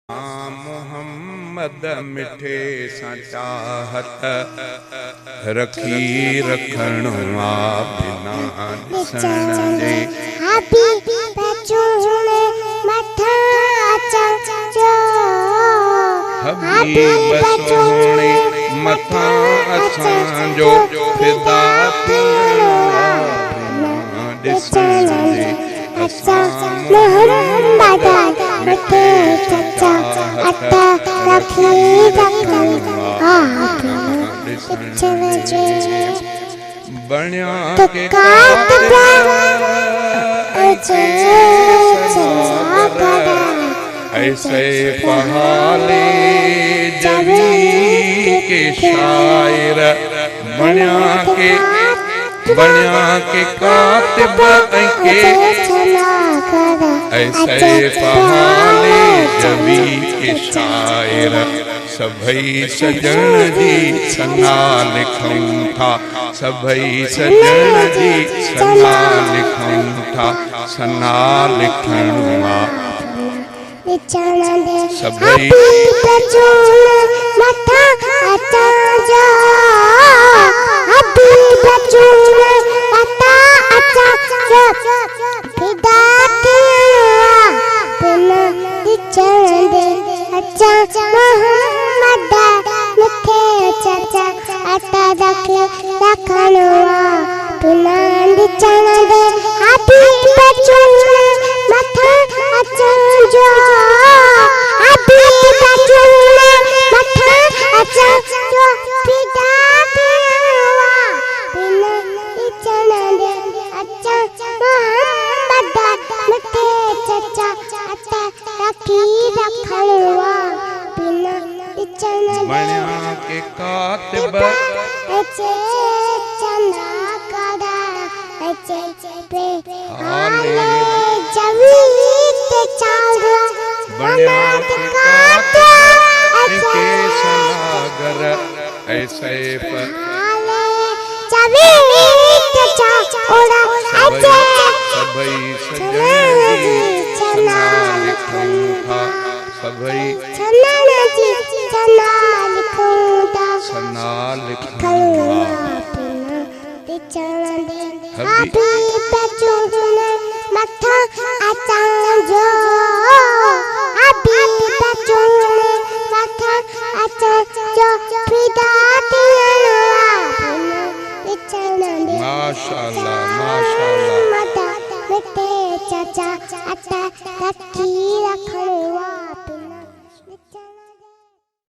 मोहम्मद मिठे सां चाहत रखी रखण बिना ॾिसण जे हबीब चूड़े मथा अचो हबीब चूड़े मथा असांजो फिदा बिना ॾिसण जे असां मोहम्मद मिठे चचा अता रखी रखन बण्या के कात ऐसे पहाले जवी के शायर बण्या के कातिब के ऐसे पहाले जवी के शायर सभई सजन जी सना लिखूं था सभई सजन जी सना लिखूं था सना लिखणा सभई मथा अचो हबीब चूड़े मथा अचो फिदा बिना ॾिसण दे अचा मोहम्मद मिठे चचा अता रखी रखणो बिना ॾिसण दे हबीब चूड़े मथा अचो हबीब चूड़े मथा अचो फिदा बिना ॾिसण दे अचा मोहम्मद मिठे चचा अता रखी रखणवा बिना ॾिसण बण्या के कातिब अचे चना करा अचे पे हाले जवी के चावड़ा बण्या के कातिब के सनागर ऐसे पर हाले जवी के चावड़ा अचे सभई सजन जी सना लिखूं था सभई सजन जी सना लिखूं था सना लिखूं बिना ॾिसण दे हबीब चूड़े मथा अचो